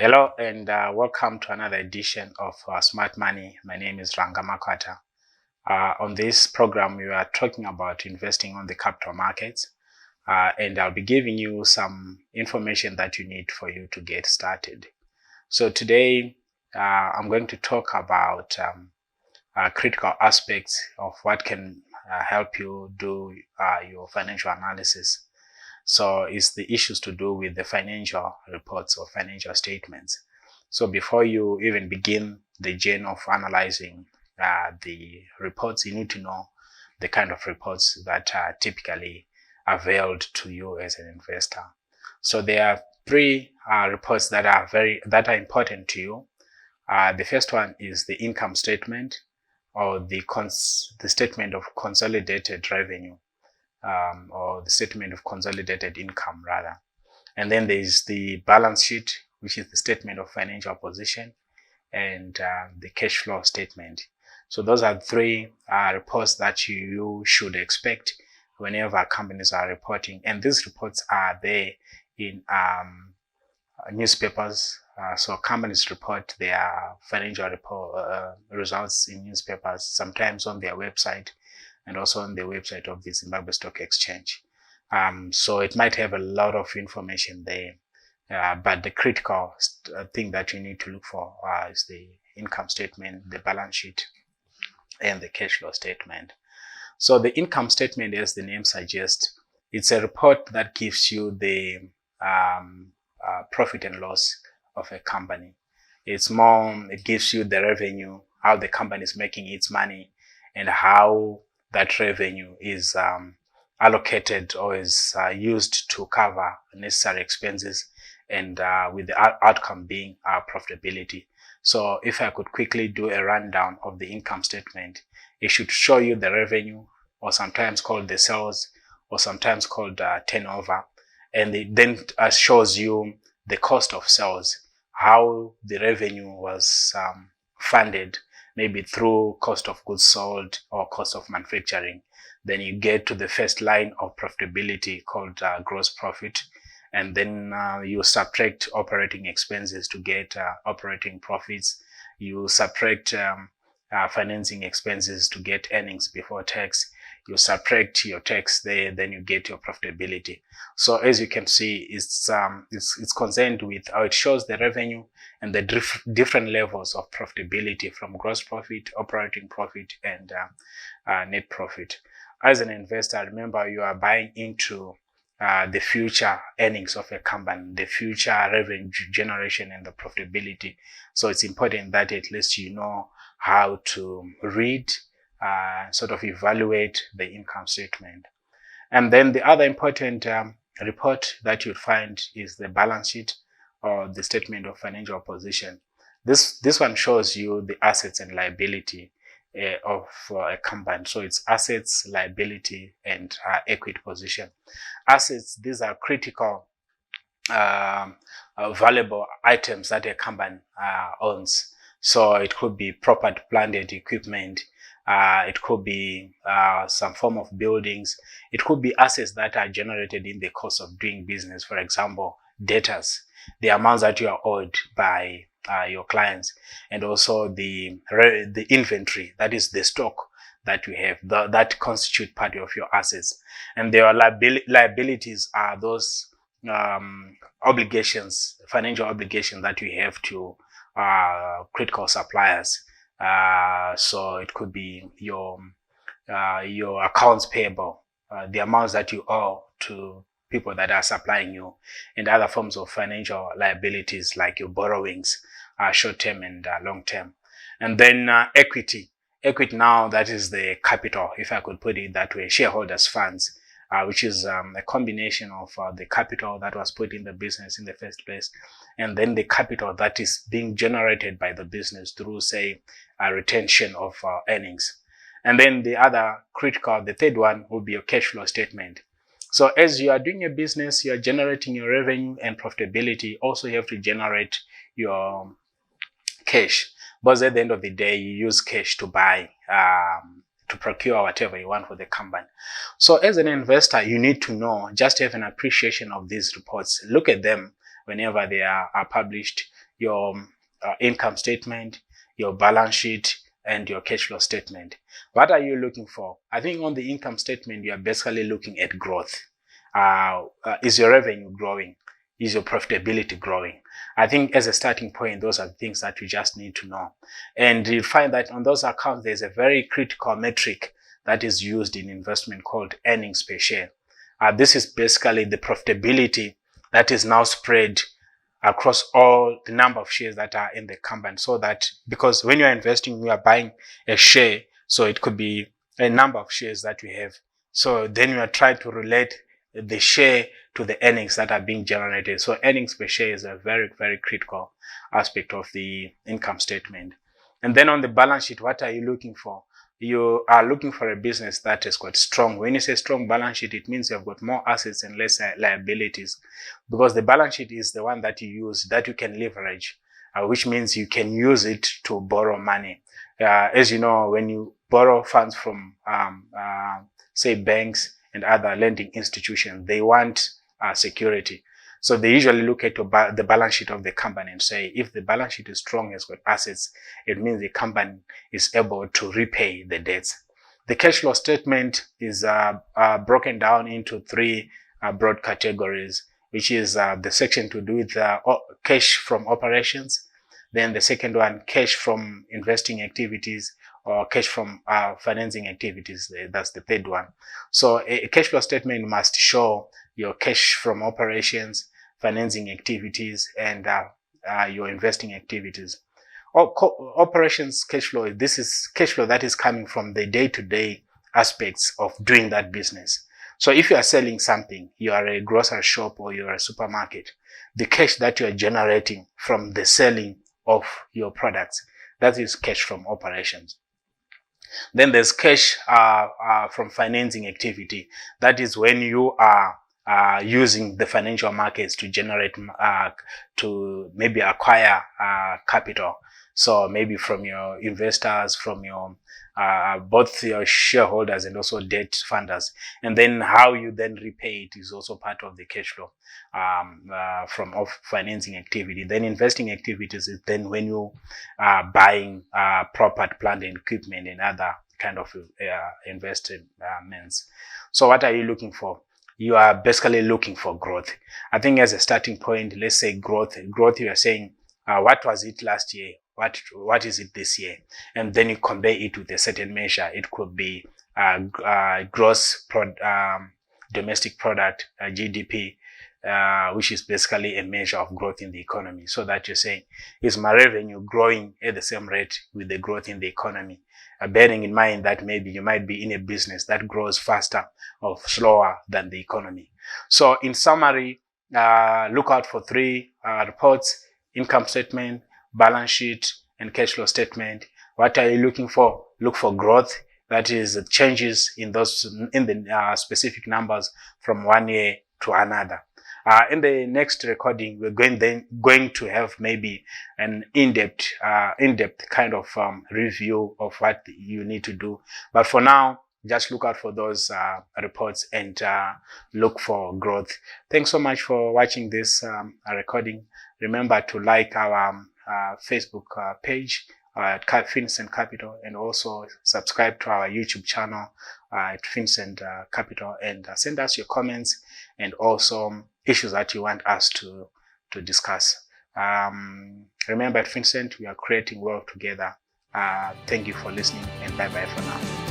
Hello and welcome to another edition of Smart Money. My name is Ranga Makwata. On this program, we are talking about investing on the capital markets, and I'll be giving you some information that you need for you to get started. So today, I'm going to talk about critical aspects of what can help you do your financial analysis. So it's the issues to do with the financial reports or financial statements. So before you even begin the journey of analyzing the reports, you need to know the kind of reports that are typically availed to you as an investor. So there are three reports that are important to you. The first one is the income statement, or the statement of consolidated revenue. Or the statement of consolidated income rather. And then there is the balance sheet, which is the statement of financial position, and the cash flow statement. So those are three reports that you should expect whenever companies are reporting. And these reports are there in newspapers. So companies report their financial results in newspapers, sometimes on their website, and also on the website of the Zimbabwe Stock Exchange. So it might have a lot of information there, but the critical thing that you need to look for is the income statement, the balance sheet, and the cash flow statement. So the income statement, as the name suggests, it's a report that gives you the profit and loss of a company. It gives you the revenue, how the company is making its money, and how that revenue is allocated or is used to cover necessary expenses, and with the outcome being profitability. So if I could quickly do a rundown of the income statement, it should show you the revenue, or sometimes called the sales, or sometimes called turnover, and it then shows you the cost of sales, how the revenue was funded, maybe through cost of goods sold or cost of manufacturing. Then you get to the first line of profitability called gross profit, and then you subtract operating expenses to get operating profits. You subtract financing expenses to get earnings before tax. You subtract your tax there, then you get your profitability. So as you can see, it's concerned with how it shows the revenue and the different levels of profitability, from gross profit, operating profit, and net profit. As an investor, remember, you are buying into the future earnings of a company, the future revenue generation, and the profitability. So it's important that at least you know how to read, sort of evaluate the income statement. And then the other important report that you'll find is the balance sheet, or the statement of financial position. This one shows you the assets and liability of a company. So it's assets, liability, and equity position. Assets, these are critical valuable items that a company owns. So it could be property, plant, and equipment. It could be some form of buildings. It could be assets that are generated in the course of doing business. For example, debtors, the amounts that you are owed by your clients, and also the inventory, that is the stock that you have, that constitute part of your assets. And their liabilities are those obligations, financial obligations that you have to critical suppliers. So it could be your accounts payable, the amounts that you owe to people that are supplying you, and other forms of financial liabilities like your borrowings, short-term and long-term. And then equity. Equity now, that is the capital, if I could put it that way, shareholders' funds, which is a combination of the capital that was put in the business in the first place, and then the capital that is being generated by the business through, say, retention of earnings. And then the third one will be your cash flow statement. So as you are doing your business, you are generating your revenue and profitability. Also, you have to generate your cash, because at the end of the day, you use cash to buy, to procure whatever you want for the company. So as an investor, you need to know, just have an appreciation of these reports. Look at them whenever they are published. your income statement, your balance sheet, and your cash flow statement. What are you looking for? I think on the income statement, you are basically looking at growth. Is your revenue growing? Is your profitability growing? I think as a starting point, those are things that you just need to know. And you find that on those accounts, there's a very critical metric that is used in investment called earnings per share. This is basically the profitability that is now spread across all the number of shares that are in the company. So that, because when you're investing, you are buying a share, so it could be a number of shares that you have. So then you are trying to relate the share to the earnings that are being generated. So earnings per share is a very, very critical aspect of the income statement. And then on the balance sheet, what are you looking for? You are looking for a business that is quite strong. When you say strong balance sheet, it means you've got more assets and less liabilities, because the balance sheet is the one that you use, that you can leverage, which means you can use it to borrow money. As you know, when you borrow funds from, say, banks and other lending institutions, they want security. So they usually look at the balance sheet of the company and say, if the balance sheet is strong, has got assets, it means the company is able to repay the debts. The cash flow statement is broken down into three broad categories, which is the section to do with cash from operations. Then the second one, cash from investing activities, or cash from financing activities. That's the third one. So a cash flow statement must show your cash from operations, financing activities, and your investing activities. Operations cash flow, this is cash flow that is coming from the day-to-day aspects of doing that business. So if you are selling something, you are a grocery shop or you are a supermarket, the cash that you are generating from the selling of your products, that is cash from operations. Then there's cash from financing activity. That is when you are using the financial markets to generate, to maybe acquire capital. So maybe from your investors, from your both your shareholders and also debt funders. And then how you then repay it is also part of the cash flow from financing activity. Then investing activities is then when you are buying property, plant and equipment and other kind of investments. So what are you looking for? You are basically looking for growth. I think as a starting point, let's say growth, you are saying, what was it last year? What is it this year? And then you compare it with a certain measure. It could be gross domestic product, GDP, which is basically a measure of growth in the economy. So that you're saying, is my revenue growing at the same rate with the growth in the economy? Bearing in mind that maybe you might be in a business that grows faster or slower than the economy. So in summary, look out for three reports: income statement, balance sheet, and cash flow statement. What are you looking for? Look for growth. That is changes in the specific numbers from one year to another. In the next recording, we're going to have maybe an in-depth kind of review of what you need to do. But for now, just look out for those reports and look for growth. Thanks so much for watching this recording. Remember to like our Facebook page at Fincent Capital, and also subscribe to our YouTube channel at Fincent Capital, and send us your comments and also issues that you want us to discuss. Remember, at Fincent, we are creating wealth together. Thank you for listening, and bye-bye for now.